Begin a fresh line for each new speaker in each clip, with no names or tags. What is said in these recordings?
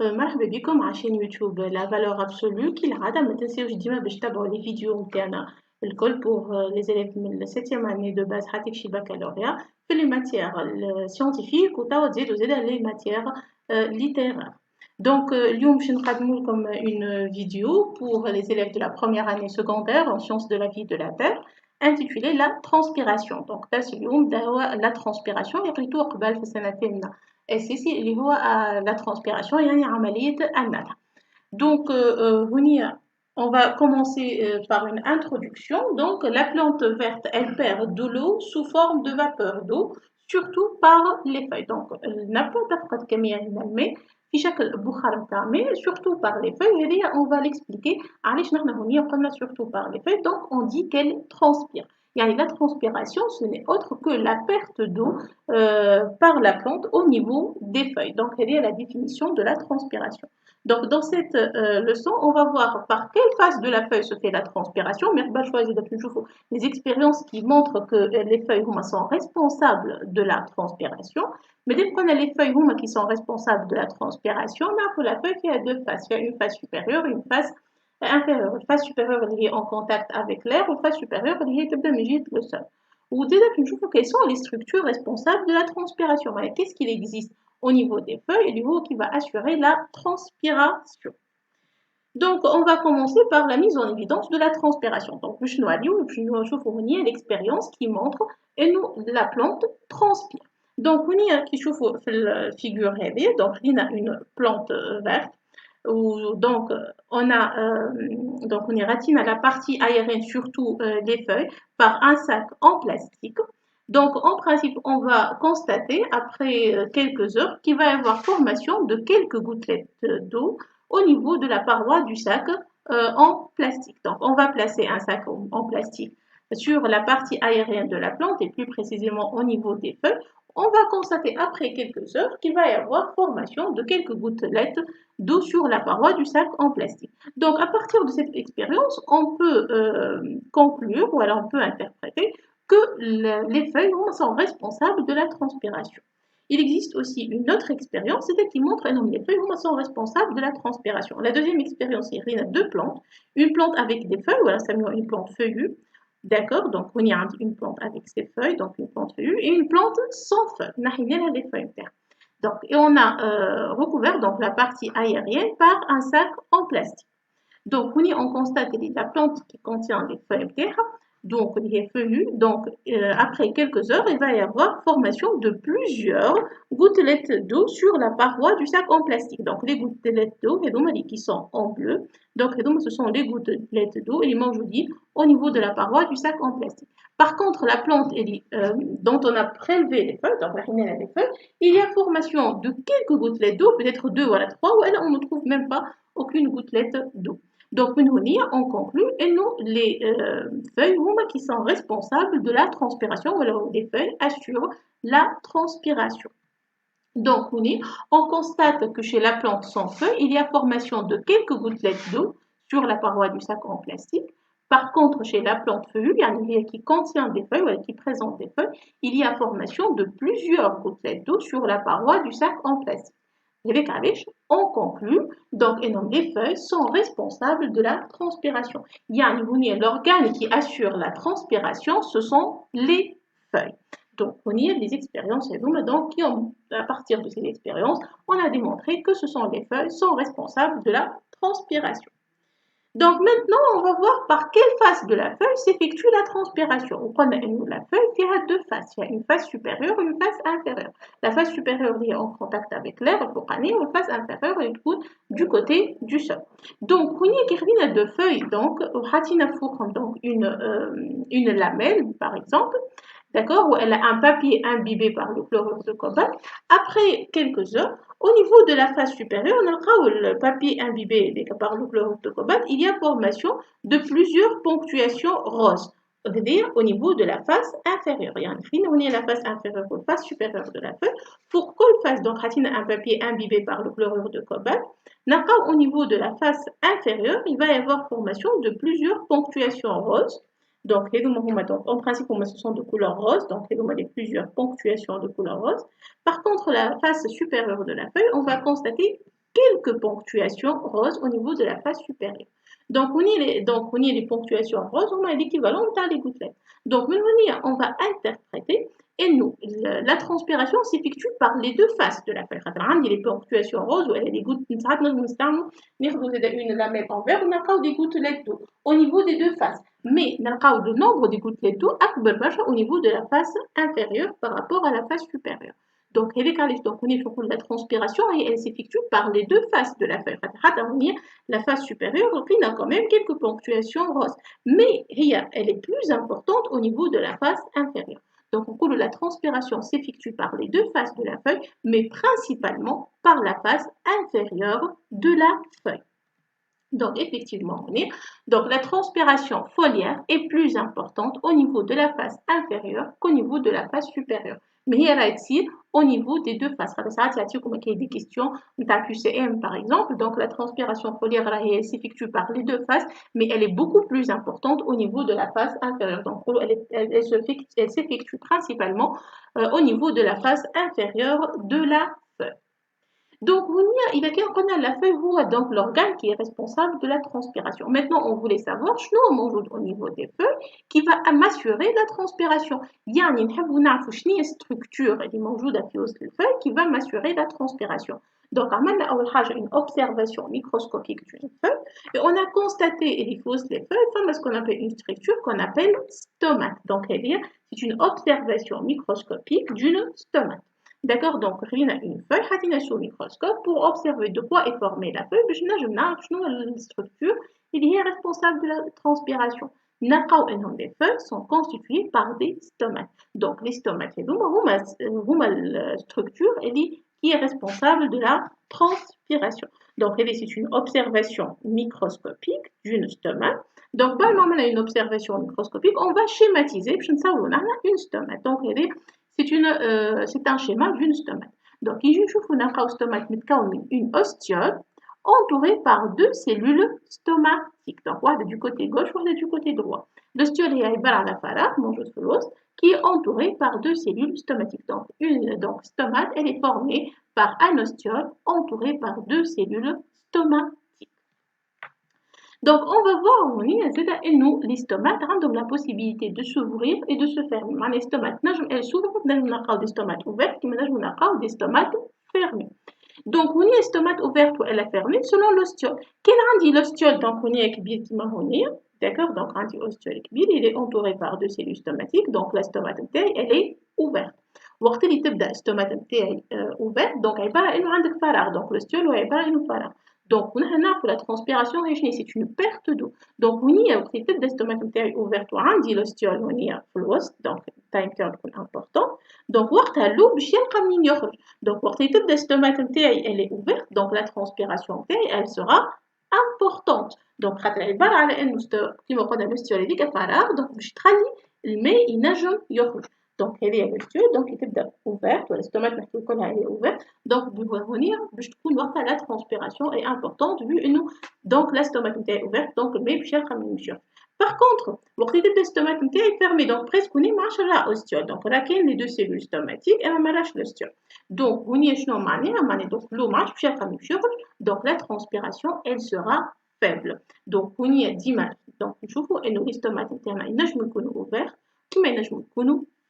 مرحبا بكم على chaîne YouTube La Valeur Absolue كالعادة ما تنسيوش ديما باش تتابعوا les vidéos نتاعنا الكل pour les élèves من la 7e année de base حتى يكشي baccalauréat في les matières scientifiques وتوا تزيدوا زادا les matières littéraires. Donc اليوم باش نقدموا لكم une vidéo pour les élèves de la première année secondaire en sciences de la vie de la Terre intitulée La transpiration. Donc درس اليوم داهو la transpiration يقريتوه قبل في السنتين الأساسي اللي هو la transpiration يعني عملية النفخ. Donc هنا on va commencer par une introduction. Donc la plante verte, elle perd de l'eau sous forme de vapeur d'eau, surtout par les feuilles. Donc النبتة تفقد كمية من الماء في شكل بخار نتاع ماء surtout par les feuilles. هذه on va l'expliquer علاش نحنا هنا قلنا surtout par les feuilles. Donc on dit qu'elle transpire. يعني la transpiration, ce n'est autre que la perte d'eau par la plante au niveau des feuilles. Donc, elle est la définition de la transpiration. Donc, dans cette leçon, on va voir par quelle phase de la feuille se fait la transpiration. Mais choisir toujours les expériences qui montrent que les feuilles sont responsables de la transpiration. Mais dès qu'on a les feuilles qui sont responsables de la transpiration, la feuille fait deux phases. Il y a une phase supérieure et une phase inférieure. Une phase supérieure liée en contact avec l'air, ou phase supérieure liée le sol. Ou déjà, quelles sont les structures responsables de la transpiration. Qu'est-ce qu'il existe au niveau des feuilles, au niveau qui va assurer la transpiration. Donc, on va commencer par la mise en évidence de la transpiration. Donc, nous l'expérience qui montre et nous, la plante transpire. Donc, qui la figure rêvée, donc, il y a une plante verte. Donc, on est ratine à la partie aérienne, surtout les feuilles, par un sac en plastique. Donc, en principe, on va constater après quelques heures qu'il va y avoir formation de quelques gouttelettes d'eau au niveau de la paroi du sac en plastique. Donc, on va placer un sac en plastique sur la partie aérienne de la plante et plus précisément au niveau des feuilles. On va constater après quelques heures qu'il va y avoir formation de quelques gouttelettes d'eau sur la paroi du sac en plastique. Donc, à partir de cette expérience, on peut conclure ou alors on peut interpréter que les feuilles sont responsables de la transpiration. Il existe aussi une autre expérience, c'est qui montre que les feuilles sont responsables de la transpiration. La deuxième expérience, il y a deux plantes. Une plante avec des feuilles, voilà, ça une plante feuillue. D'accord, donc on y a une plante avec ses feuilles, donc une plante feuillue, et une plante sans feuilles. Des feuilles. Donc, et on a recouvert donc, la partie aérienne par un sac en plastique. Donc, on constate la plante qui contient des feuilles terre, donc les feuillus. Donc, après quelques heures, il va y avoir formation de plusieurs gouttelettes d'eau sur la paroi du sac en plastique. Donc, les gouttelettes d'eau, qui sont en bleu. Donc, ce sont les gouttelettes d'eau, et les dit au niveau de la paroi du sac en plastique. Par contre, la plante dont on a prélevé les feuilles, donc la rimelle des feuilles, il y a formation de quelques gouttelettes d'eau, peut-être deux, voilà trois, ou on ne trouve même pas aucune gouttelette d'eau. Donc, on conclut, et nous, les feuilles qui sont responsables de la transpiration, ou alors les feuilles assurent la transpiration. Donc, on constate que chez la plante sans feuilles, il y a formation de quelques gouttelettes d'eau sur la paroi du sac en plastique. Par contre, chez la plante feuillue, qui contient des feuilles, ou qui présente des feuilles, il y a formation de plusieurs gouttelettes d'eau sur la paroi du sac en plastique. On conclut, donc, les feuilles sont responsables de la transpiration. Il y a l'organe qui assure la transpiration, ce sont les feuilles. Donc, on y a des expériences donc, à partir de ces expériences, on a démontré que ce sont les feuilles sont responsables de la transpiration. Donc maintenant, on va voir par quelle face de la feuille s'effectue la transpiration. On prend la feuille qui a deux faces. Il y a une face supérieure et une face inférieure. La face supérieure est en contact avec l'air, et la face inférieure est du côté du sol. Donc, on y a deux feuilles. Donc, une lamelle, par exemple. D'accord, où elle a un papier imbibé par le chlorure de cobalt. Après quelques heures, au niveau de la face supérieure, on a le papier imbibé par le chlorure de cobalt, il y a formation de plusieurs ponctuations roses. C'est-à-dire au niveau de la face inférieure. Il y a la face inférieure ou la face supérieure de la feuille. Pour qu'on fasse donc un papier imbibé par le chlorure de cobalt, au niveau de la face inférieure, il va y avoir formation de plusieurs ponctuations roses. Donc, en principe, ce sont de couleur rose, donc il y a plusieurs ponctuations de couleur rose. Par contre, la face supérieure de la feuille, on va constater quelques ponctuations roses au niveau de la face supérieure. Donc, on y les ponctuations roses, on a l'équivalent des gouttelettes. Donc, on va interpréter et nous, la transpiration s'effectue par les deux faces de la feuille. Il y a les ponctuations roses où elle a des gouttes, une lamelle en verre, on a des gouttelettes d'eau au niveau des deux faces. Mais le nombre des gouttelettes d'eau est au niveau de la face inférieure par rapport à la face supérieure. Donc, on est la transpiration et elle s'effectue par les deux faces de la feuille. La face supérieure, on a quand même quelques ponctuations roses. Mais elle est plus importante au niveau de la face inférieure. Donc, on coule la transpiration s'effectue par les deux faces de la feuille, mais principalement par la face inférieure de la feuille. Donc, effectivement, donc la transpiration foliaire est plus importante au niveau de la face inférieure qu'au niveau de la face supérieure. Mais il y a ici au niveau des deux faces. Ça, il y a des questions de QCM par exemple. Donc, la transpiration foliaire elle s'effectue par les deux faces, mais elle est beaucoup plus importante au niveau de la face inférieure. Donc, elle s'effectue principalement au niveau de la face inférieure de la feuille. Donc, il a la feuille donc l'organe qui est responsable de la transpiration. Maintenant, on voulait savoir au niveau des feuilles qui va m'assurer la transpiration. Il y a une structure qui va m'assurer la transpiration. Donc, on a une observation microscopique d'une feuille et on a constaté les feuilles ce qu'on appelle une structure qu'on appelle stomate. Donc, c'est une observation microscopique d'une stomate. D'accord, donc on a une feuille sous le microscope pour observer de quoi est formée la feuille. La structure est responsable de la transpiration. Les feuilles sont constituées par des stomates. Donc les stomates, c'est la structure qui est responsable de la transpiration. Donc c'est une observation microscopique d'une stomate. Donc, on a une observation microscopique, on va schématiser une stomate. Donc, c'est un schéma d'une stomate. Donc, il y a une ostiole entourée par deux cellules stomatiques. Donc, une du côté gauche, une du côté droit. L'ostiole est qui est entourée par deux cellules stomatiques. Donc, stomate, elle est formée par un ostiole entouré par deux cellules stomatiques. Donc, on va voir les stomates ont la possibilité de s'ouvrir et de se fermer. Les stomates, elles s'ouvrent, des stomates ouvertes, des stomates fermées. Donc, on a les stomates ouvertes ou elle est fermée selon l'ostiole. Quel est l'ostiole? Donc, on est d'accord? Donc, l'ostiole il est entouré par deux cellules stomatiques. Donc, la stomate elle est ouverte. وقت اللي تبدا الستومات نتاعي ouverte donc عباره انه عندك فراغ donc l'ostiole هو عباره انه فراغ. Donc, la transpiration, c'est une perte d'eau. Donc, on a aussi des stomates ouvertes ou un l'ostiole, on y a donc time term important. Donc, on a l'eau, donc, des stomates elle est ouverte, donc la transpiration elle sera importante. Donc, l'ostiole donc, je traduis, mais il nage donc elle est l'ostiole donc il est ouverte l'estomac elle est ouverte donc la transpiration est importante vu nous donc l'estomac est ouverte donc mais par contre l'estomac est fermé donc presque on est marche la ostiole donc là les deux cellules stomatiques et on marche l'ostiole donc on est donc l'eau marche donc la transpiration elle sera faible donc on y a 10 matchs donc je trouve que l'estomac est ouvert qui ménage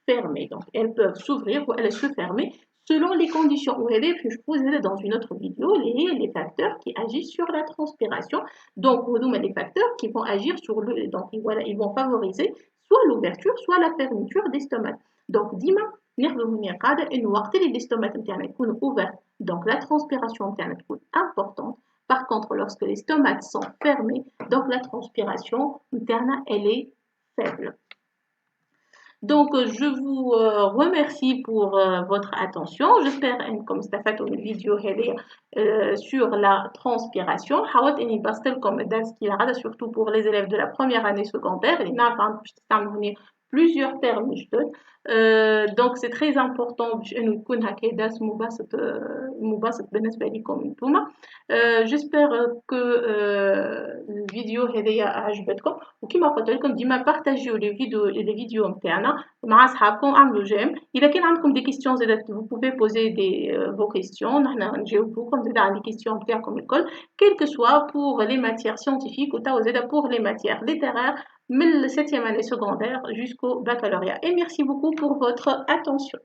fermées. Donc, elles peuvent s'ouvrir ou elles se fermer selon les conditions. Où elle est, je pose dans une autre vidéo, les facteurs qui agissent sur la transpiration. Donc, vous avez les facteurs qui vont agir sur le. Donc, voilà, ils vont favoriser soit l'ouverture, soit la fermeture des stomates. Donc, dima, les stomates sont ouverts. Donc, la transpiration interne est importante. Par contre, lorsque les stomates sont fermés, donc la transpiration interne, elle est faible. Donc, je vous remercie pour votre attention. J'espère, comme c'est fait une vidéo sur la transpiration. حاولت إني بسطلكم الدرس كي هذا surtout pour les élèves de la première année secondaire. Il y a plusieurs termes جدد. Donc c'est très important باش إنه يكون هكا درس مبسط بالنسبة ليكم انتوما. J'espère que الفيديو هذايا عجبتكم، وكيما قلت لكم ديما بارطاجيو les vidéos نتاعنا مع صحابكم، اعملوا جيم. إذا كان عندكم des questions زادة vous pouvez poser vos questions، نحنا نجاوبوكم زادة على les questions نتاعكم الكل، quel que soit pour les matières scientifiques وتوا زادة pour les matières littéraires من la 7e année secondaire jusqu'au baccalauréat. Et merci beaucoup pour votre attention.